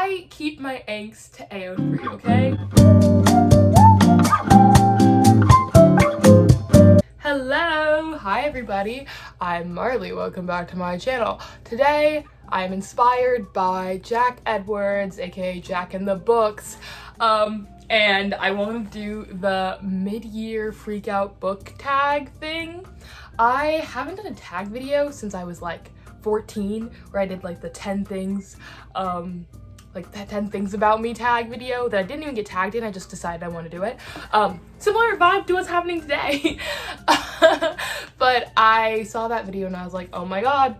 I keep my angst AO3, okay? Hello! Hi everybody, I'm Marley, welcome back to my channel. Today, I'm inspired by Jack Edwards, aka Jack in the Books, and I want to do the mid-year freakout book tag thing. I haven't done a tag video since I was like 14, where I did like the 10 things, like that 10 things about me tag video that I didn't even get tagged in. I just decided I want to do it. Similar vibe to what's happening today. But I saw that video and I was like, oh my god,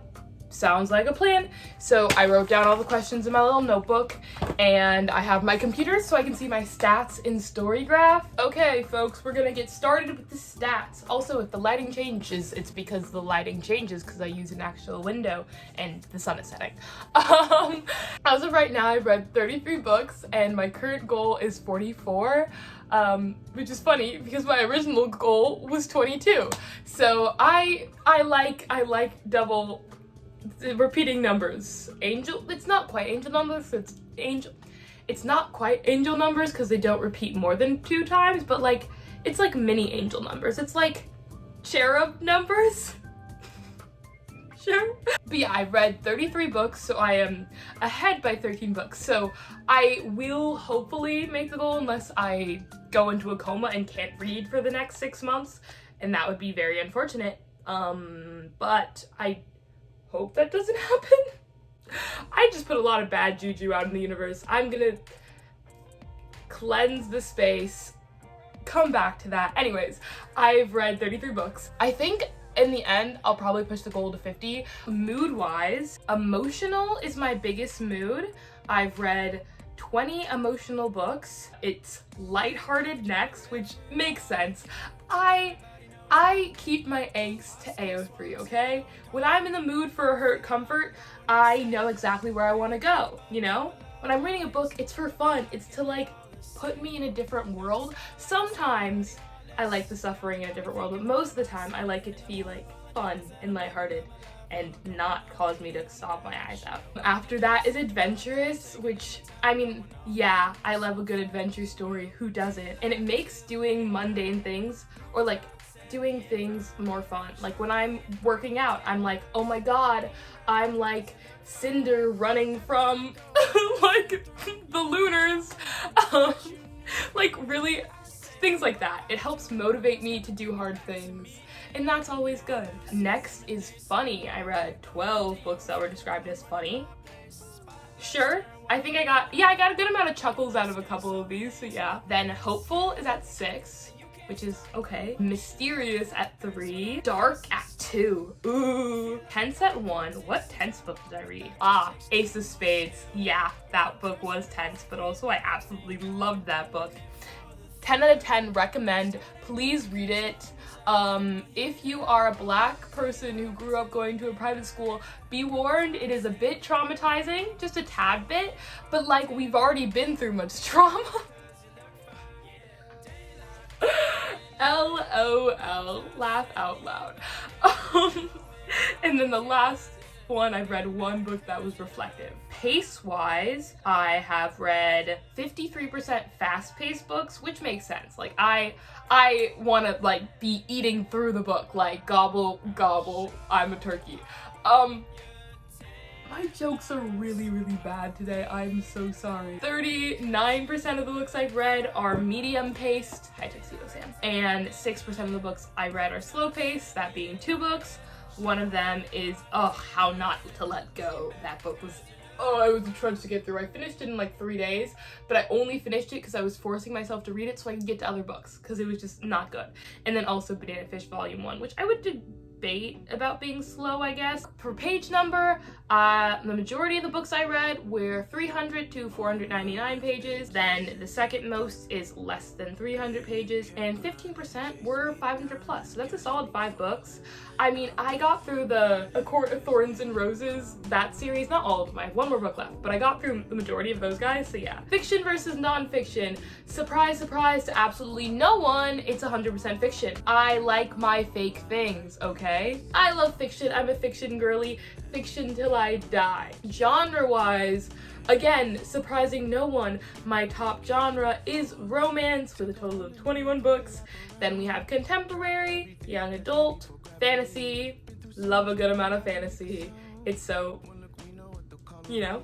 sounds like a plan. So I wrote down all the questions in my little notebook, and I have my computer so I can see my stats in Storygraph. Okay folks, we're gonna get started with the stats. Also, if the lighting changes, it's because the lighting changes because I use an actual window and the sun is setting. As of right now, I've read 33 books and my current goal is 44. Which is funny because my original goal was 22. So I like double repeating numbers. It's not quite angel numbers, it's not quite angel numbers because they don't repeat more than 2 times, but like it's like mini angel numbers. It's like cherub numbers. Sure. But yeah, I've read 33 books, so I am ahead by 13 books. So I will hopefully make the goal unless I go into a coma and can't read for the next 6 months, and that would be very unfortunate. But I hope that doesn't happen. I just put a lot of bad juju out in the universe. I'm gonna cleanse the space, come back to that. Anyways, I've read 33 books. I think in the end, I'll probably push the goal to 50. Mood-wise, emotional is my biggest mood. I've read 20 emotional books. It's lighthearted next, which makes sense. I keep my angst to AO3, okay? When I'm in the mood for a hurt comfort, I know exactly where I want to go, you know? When I'm reading a book, it's for fun. It's to like put me in a different world. Sometimes I like the suffering in a different world, but most of the time I like it to be like fun and lighthearted and not cause me to sob my eyes out. After that is adventurous, which, I mean, yeah, I love a good adventure story. Who doesn't? And it makes doing mundane things or like doing things more fun. Like when I'm working out, I'm like, oh my god, I'm like Cinder running from like the Lunars. Like really, things like that. It helps motivate me to do hard things, and that's always good. Next is funny. I read 12 books that were described as funny. Sure, I think I got a good amount of chuckles out of a couple of these, so yeah. Then hopeful is at 6, which is okay. Mysterious at 3. Dark at 2. Ooh. Tense at 1. What tense book did I read? Ace of Spades. Yeah, that book was tense, but also I absolutely loved that book. 10 out of 10 recommend. Please read it. If you are a black person who grew up going to a private school, be warned, it is a bit traumatizing, just a tad bit, but like we've already been through much trauma. LOL, laugh out loud. And then the last one, I've read 1 book that was reflective. Pace-wise, I have read 53% fast-paced books, which makes sense. Like, I want to, like, be eating through the book, like, gobble, gobble, I'm a turkey. My jokes are really, really bad today. I'm so sorry. 39% of the books I've read are medium-paced, hi Tuxedo Sam, and 6% of the books I read are slow-paced, that being 2 books. One of them is, How Not to Let Go. That book was, it was a trudge to get through. I finished it in like 3 days, but I only finished it because I was forcing myself to read it so I could get to other books, because it was just not good. And then also Banana Fish Volume 1, which I would debate about being slow, I guess. For page number, the majority of the books I read were 300 to 499 pages. Then the second most is less than 300 pages, and 15% were 500 plus. So that's a solid 5 books. I mean, I got through the A Court of Thorns and Roses, that series, not all of them, I have 1 more book left, but I got through the majority of those guys, so yeah. Fiction versus non-fiction. Surprise, surprise to absolutely no one, it's 100% fiction. I like my fake things, okay? I love fiction, I'm a fiction girly, fiction till I die. Genre-wise, Again, surprising no one, my top genre is romance with a total of 21 books. Then we have contemporary, young adult, fantasy, love a good amount of fantasy. It's so, you know.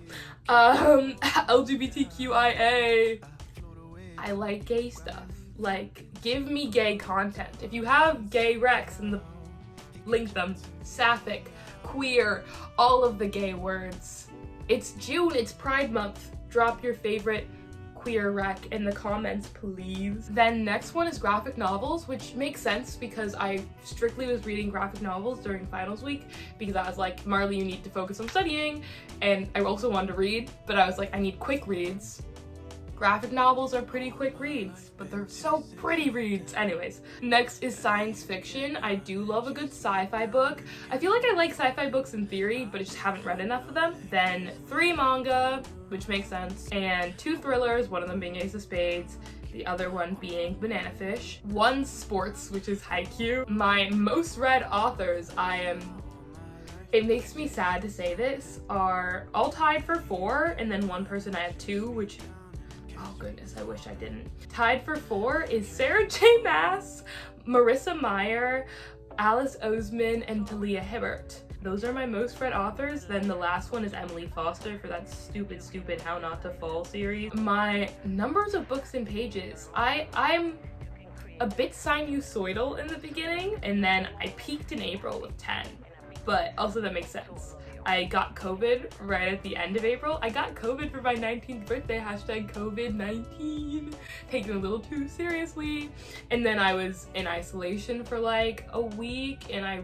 LGBTQIA. I like gay stuff. Like, give me gay content. If you have gay recs in the link them, sapphic, queer, all of the gay words. It's June, it's Pride Month. Drop your favorite queer rec in the comments, please. Then next one is graphic novels, which makes sense because I strictly was reading graphic novels during finals week because I was like, Marley, you need to focus on studying, and I also wanted to read, but I was like, I need quick reads. Graphic novels are pretty quick reads, but they're so pretty reads. Anyways, next is science fiction. I do love a good sci-fi book. I feel like I like sci-fi books in theory, but I just haven't read enough of them. Then 3 manga, which makes sense, and 2 thrillers, one of them being Ace of Spades, the other one being Banana Fish. 1 sports, which is Haikyuu. My most read authors, it makes me sad to say this, are all tied for 4, and then one person I have 2, which, oh goodness, I wish I didn't. Tied for 4 is Sarah J. Maas, Marissa Meyer, Alice Oseman, and Talia Hibbert. Those are my most read authors. Then the last one is Emily Foster for that stupid How Not to Fall series. My numbers of books and pages, I'm a bit sinusoidal in the beginning, and then I peaked in April with 10, but also that makes sense. I got COVID right at the end of April. I got COVID for my 19th birthday, hashtag COVID-19, taking it a little too seriously. And then I was in isolation for like a week, and I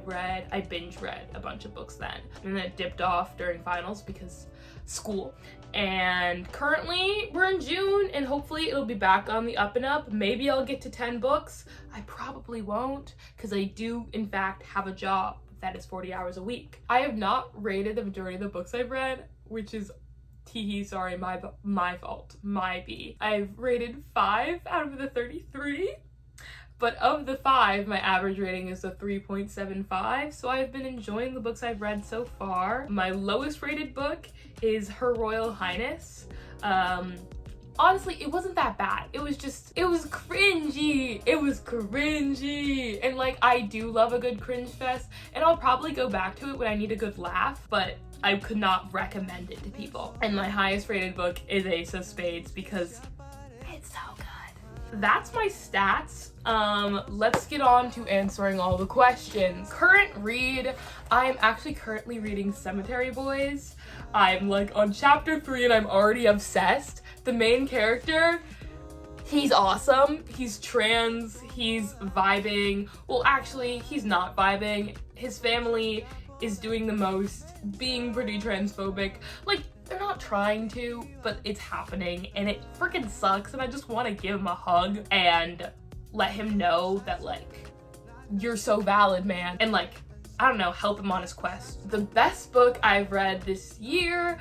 binge read a bunch of books then. And then it dipped off during finals because school. And currently we're in June, and hopefully it'll be back on the up and up. Maybe I'll get to 10 books. I probably won't, because I do in fact have a job that is 40 hours a week. I have not rated the majority of the books I've read, which is sorry, my fault, my B. I've rated 5 out of the 33, but of the 5, my average rating is a 3.75, so I've been enjoying the books I've read so far. My lowest rated book is Her Royal Highness. Honestly, it wasn't that bad. It was cringy. It was cringy. And like, I do love a good cringe fest, and I'll probably go back to it when I need a good laugh, but I could not recommend it to people. And my highest rated book is Ace of Spades because it's so good. That's my stats. Let's get on to answering all the questions. Current read, I'm actually currently reading Cemetery Boys. I'm like on chapter 3 and I'm already obsessed. The main character, he's awesome. He's trans, he's vibing. Well, actually, he's not vibing. His family is doing the most, being pretty transphobic. Like, they're not trying to, but it's happening, and it freaking sucks, and I just want to give him a hug and let him know that, like, you're so valid, man. And, like, I don't know, help him on his quest. The best book I've read this year,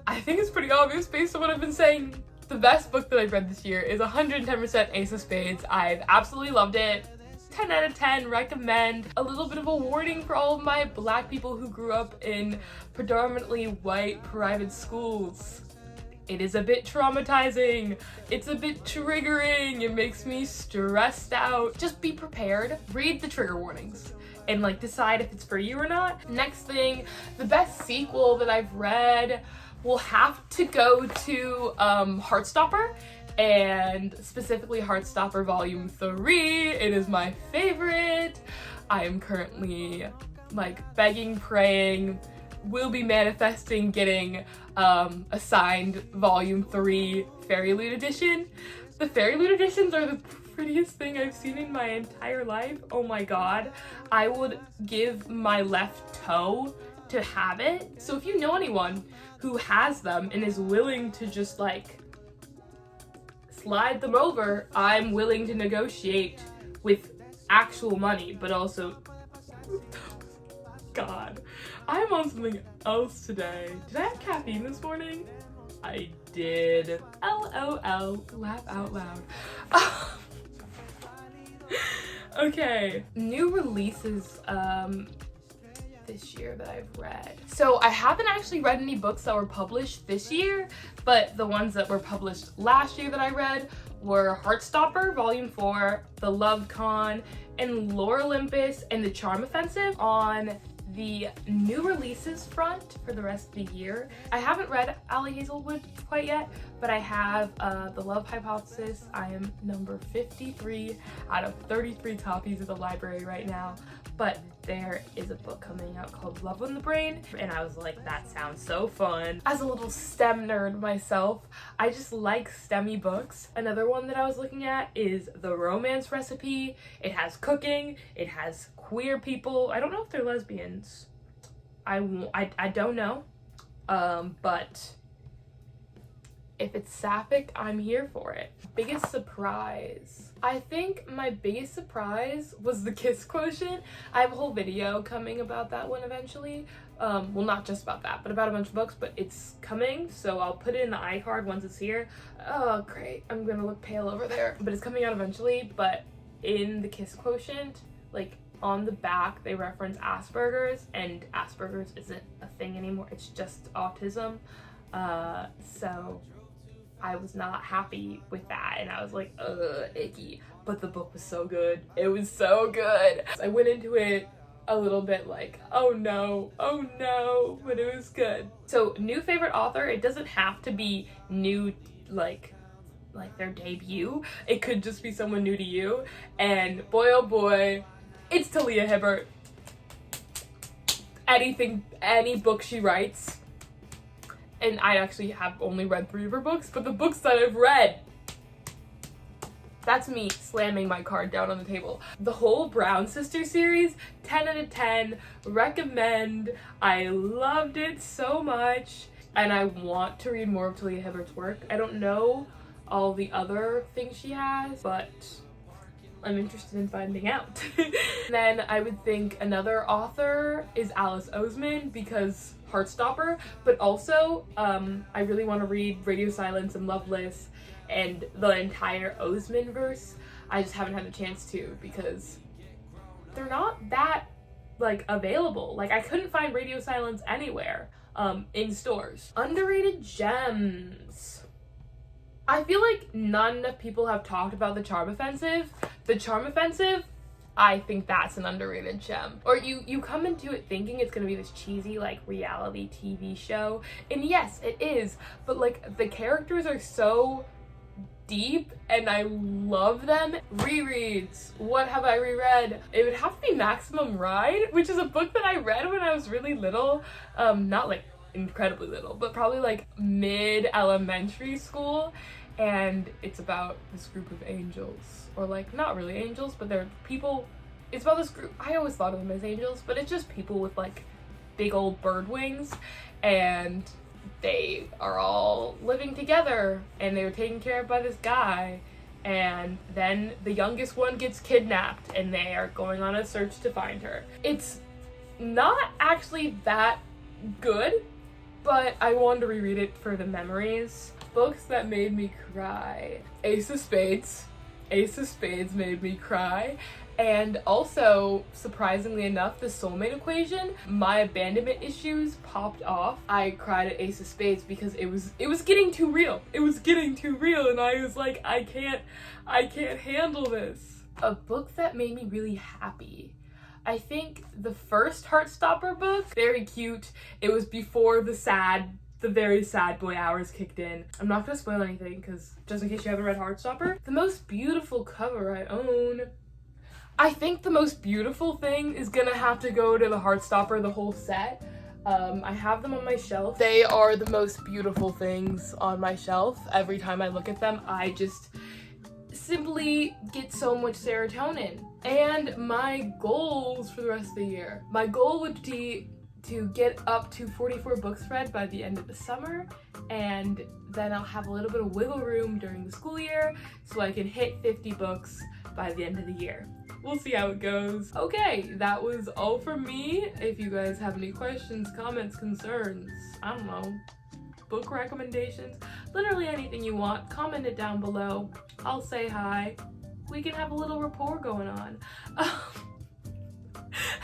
I think it's pretty obvious based on what I've been saying. The best book that I've read this year is 110% Ace of Spades. I've absolutely loved it. 10 out of 10, recommend. A little bit of a warning for all of my Black people who grew up in predominantly white private schools. It is a bit traumatizing. It's a bit triggering. It makes me stressed out. Just be prepared. Read the trigger warnings and like decide if it's for you or not. Next thing, the best sequel that I've read will have to go to Heartstopper, and specifically Heartstopper Volume 3. It is my favorite. I am currently like begging, praying, will be manifesting getting assigned Volume 3 Fairy Loot Edition. The Fairy Loot Editions are the prettiest thing I've seen in my entire life. Oh my god. I would give my left toe to have it. So if you know anyone who has them and is willing to just like slide them over, I'm willing to negotiate with actual money, but also, god, I'm on something else today. Did I have caffeine this morning? I did. LOL, laugh out loud. Okay, new releases this year that I've read. So I haven't actually read any books that were published this year, but the ones that were published last year that I read were Heartstopper, Volume 4, The Love Con, and Lore Olympus, and The Charm Offensive. On the new releases front for the rest of the year, I haven't read Ali Hazelwood quite yet, but I have The Love Hypothesis. I am number 53 out of 33 copies at the library right now, but there is a book coming out called Love on the Brain, and I was like, that sounds so fun. As a little STEM nerd myself, I just like STEM-y books. Another one that I was looking at is The Romance Recipe. It has cooking, it has queer people. I don't know if they're lesbians. I don't know, but if it's sapphic, I'm here for it. Biggest surprise. I think my biggest surprise was the kiss quotient. I have a whole video coming about that one eventually. Well, not just about that, but about a bunch of books, but it's coming, so I'll put it in the iCard once it's here. Oh, great. I'm gonna look pale over there. But it's coming out eventually, but in the kiss quotient, like, on the back, they reference Asperger's, and Asperger's isn't a thing anymore. It's just autism. So I was not happy with that, and I was like, ugh, icky. But the book was so good. It was so good. I went into it a little bit like, oh no, but it was good. So, new favorite author, it doesn't have to be new, like their debut. It could just be someone new to you. And boy, oh boy, it's Talia Hibbert. Any book she writes, and I actually have only read 3 of her books, but the books that I've read, that's me slamming my card down on the table. The whole Brown Sister series, 10 out of 10, recommend. I loved it so much, and I want to read more of Talia Hibbert's work. I don't know all the other things she has, but I'm interested in finding out. Then I would think another author is Alice Oseman, because Heartstopper, but also I really want to read Radio Silence and Loveless and the entire Oseman verse. I just haven't had a chance to, because they're not that, like, available. Like, I couldn't find Radio Silence anywhere in stores. Underrated gems. I feel like not enough people have talked about The Charm Offensive. The Charm Offensive, I think that's an underrated gem. Or you come into it thinking it's gonna be this cheesy, like, reality TV show, and yes, it is, but, like, the characters are so deep and I love them. Rereads. What have I reread? It would have to be Maximum Ride, which is a book that I read when I was really little. Not like incredibly little, but probably like mid-elementary school, and it's about this group of angels, or like not really angels, but they're people. It's about this group. I always thought of them as angels, but it's just people with like big old bird wings, and they are all living together, and they were taken care of by this guy, and then the youngest one gets kidnapped, and they are going on a search to find her. It's not actually that good, but I wanted to reread it for the memories. Books that made me cry. Ace of Spades. Ace of Spades made me cry. And also, surprisingly enough, The Soulmate Equation. My abandonment issues popped off. I cried at Ace of Spades because it was getting too real. It was getting too real, and I was like, I can't handle this. A book that made me really happy. I think the first Heartstopper book, very cute. It was before the very sad boy hours kicked in. I'm not gonna spoil anything, because just in case you haven't read Heartstopper. The most beautiful cover I own. I think the most beautiful thing is gonna have to go to the Heartstopper, the whole set. I have them on my shelf. They are the most beautiful things on my shelf. Every time I look at them, I just simply get so much serotonin. And my goals for the rest of the year. My goal would be to get up to 44 books read by the end of the summer, and then I'll have a little bit of wiggle room during the school year so I can hit 50 books by the end of the year. We'll see how it goes. Okay, that was all from me. If you guys have any questions, comments, concerns, I don't know, book recommendations, literally anything you want, comment it down below. I'll say hi. We can have a little rapport going on.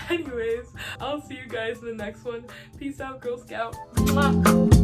Anyways, I'll see you guys in the next one. Peace out, Girl Scout. Mwah.